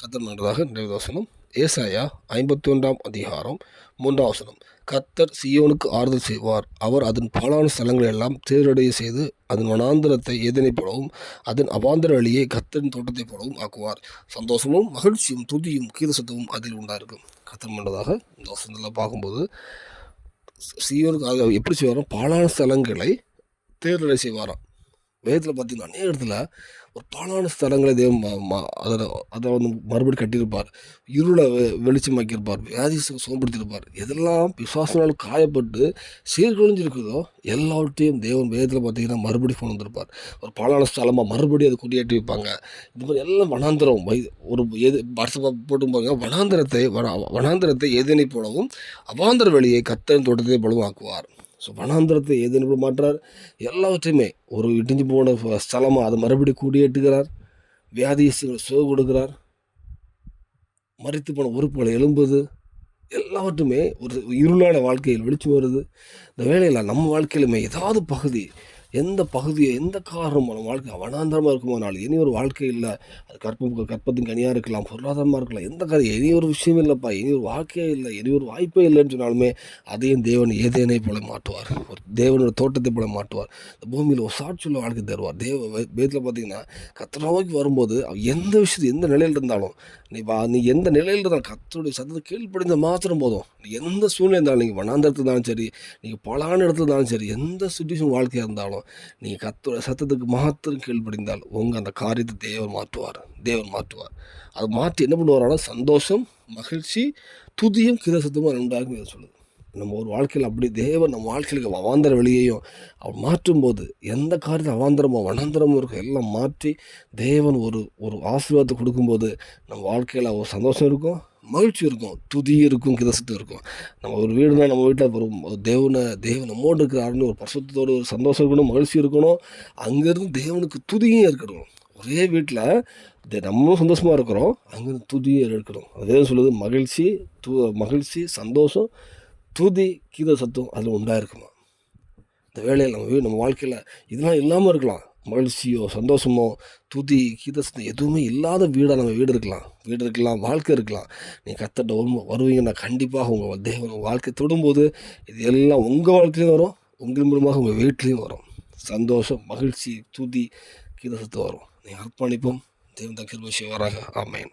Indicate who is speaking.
Speaker 1: கர்த்தர் நல்லதாக. நிறைவு வசனம் ஏசாயா 51 அதிகாரம் 3 வசனம். கர்த்தர் சீயோனுக்கு ஆறுதல் செய்வார். அவர் அதன் பாழான ஸ்தலங்களை எல்லாம் தேர்வடைய செய்து அதன் வனாந்திரத்தை ஏதெனைப் போலவும் அதன் அவாந்தர வழியை கர்த்தரின் தோட்டத்தைப் போலவும் ஆக்குவார். சந்தோஷமும் மகிழ்ச்சியும் துதியும் கீதசத்தமும் அதில் உண்டாயிருக்கும். கர்த்தர் நல்லதாக. இந்த வசனத்தில் பார்க்கும்போது சீயோனுக்கு எப்படி செய்வாரோ பாழான ஸ்தலங்களை தேர்வடை செய்வாராம். வேதத்தில் பார்த்தீங்கன்னா அநேக இடத்துல ஒரு பாழான ஸ்தலங்களை தேவன் அதை வந்து மறுபடி கட்டியிருப்பார். இருளை வெளிச்சமாக்கியிருப்பார். வியாதி சுகப்படுத்தியிருப்பார். எதெல்லாம் பிசாசினால் காயப்பட்டு சீர்குலைஞ்சிருக்குதோ எல்லாவற்றையும் தேவன் வேதத்தில் பார்த்தீங்கன்னா மறுபடி கொண்டு வந்திருப்பார். ஒரு பாழான ஸ்தலமாக மறுபடியும் அதை குடியேற்றி வைப்பாங்க. இது மாதிரி எல்லாம் வனாந்திரம் ஒரு போட்டு பாருங்க. வனாந்திரத்தை ஏதேனை போலவும் அவாந்தர வெளியை கர்த்தரின் தோட்டத்தை போலவும் ஆக்குவார். ஸோ வனாந்திரத்தை ஏதேனும் மாற்றார். எல்லாவற்றையுமே ஒரு இடிஞ்சு போன ஸ்தலமாக அதை மறுபடி குடியேற்றுகிறார். வியாதிகளை சுகம் கொடுக்கிறார். மரித்து போன உறுப்புகளை எழும்புது. எல்லாவற்றுமே ஒரு இருளான வாழ்க்கையில் வெளிச்சம் வருது. இந்த வேளையில் நம்ம வாழ்க்கையிலுமே ஏதாவது பகுதி எந்த காரணம் நம்ம வாழ்க்கை வனாந்தரமாக இருக்குமானால் இனி ஒரு வாழ்க்கை இல்லை. அது கற்பத்தின் கனியாக இருக்கலாம், பொருளாதாரமாக இருக்கலாம், எந்த காரியம் இனி ஒரு விஷயம் இல்லைப்பா, இனி ஒரு வாழ்க்கையே இல்லை, இனி ஒரு வாய்ப்பே இல்லைன்னு சொன்னாலுமே அதையும் தேவன் ஏதேனை போல மாட்டுவார். ஒரு தேவனோட தோட்டத்தை போல மாட்டுவார். இந்த பூமியில் ஒரு சாட்சியுள்ள வாழ்க்கை தருவார். வேதத்தில் பார்த்தீங்கன்னா கர்த்தரை நோக்கி வரும்போது எந்த விஷயத்து எந்த நிலையில் இருந்தாலும் நீ எந்த நிலையில் இருந்தாலும் கர்த்தருடைய சத்தத்தை கீழ்ப்படிந்த மாத்திரம் போதும். நீ எந்த சூழ்நிலை இருந்தாலும், நீங்கள் வனாந்தரத்தில் இருந்தாலும் சரி, நீங்கள் பலான இடத்துல இருந்தாலும் சரி, எந்த சுச்சுவேஷன் வாழ்க்கையாக இருந்தாலும் நீங்கள் கர்த்தருடைய சத்தத்துக்கு மாத்திரம் கீழ்ப்படிந்தால் அந்த காரியத்தை தேவன் மாற்றுவார். அது மாற்றி என்ன பண்ணுவாரானா சந்தோஷம், மகிழ்ச்சி, துதியும் கீதசத்தமும் உண்டாகும் சொல்லுது. நம்ம ஒரு வாழ்க்கையில் அப்படி தேவன் நம்ம வாழ்க்கையில் அவாந்தர வெளியையும் அவர் மாற்றும்போது எந்த காரியத்தை அவாந்தரமோ வனாந்தரமோ இருக்கும் எல்லாம் மாற்றி தேவன் ஒரு ஆசீர்வாதத்தை கொடுக்கும்போது நம்ம வாழ்க்கையில் ஒரு சந்தோஷம் இருக்கும், மகிழ்ச்சி இருக்கும், துதி இருக்கும், கிதசத்து இருக்கும். நம்ம ஒரு வீடுனா நம்ம வீட்டில் ஒரு தேவன் நம்மோடு இருக்கிறாருன்னு ஒரு பரிசுத்தத்தோடு ஒரு சந்தோஷம் இருக்கணும், மகிழ்ச்சி இருக்கணும். அங்கேருந்து தேவனுக்கு துதியும் இருக்கணும். ஒரே வீட்டில் நம்மளும் சந்தோஷமாக இருக்கிறோம், அங்கேருந்து துதியும் இருக்கணும். அதே சொல்லுது மகிழ்ச்சி, சந்தோஷம், துதி, கீத சத்தம் அதில் உண்டாயிருக்குமா. இந்த வேளையில் நம்ம வாழ்க்கையில் இதெல்லாம் இல்லாமல் இருக்கலாம். மகிழ்ச்சியோ சந்தோஷமோ துதி கீதசத்தம் எதுவுமே இல்லாத வீடாக நம்ம வீடு இருக்கலாம், வாழ்க்கை இருக்கலாம். நீங்கள் கர்த்தர்ட்ட வருவீங்கன்னா கண்டிப்பாக உங்கள் தேவன் வாழ்க்கை தொடும்போது இது எல்லாம் உங்கள் வாழ்க்கையிலையும் வரும், உங்கள் மூலமாக உங்கள் வீட்லேயும் வரும். சந்தோஷம், மகிழ்ச்சி, துதி, கீதசத்தம் வரும். நீங்கள் அர்ப்பணிப்போம். தேவன் கிருபை செய்வாராக. ஆமென்.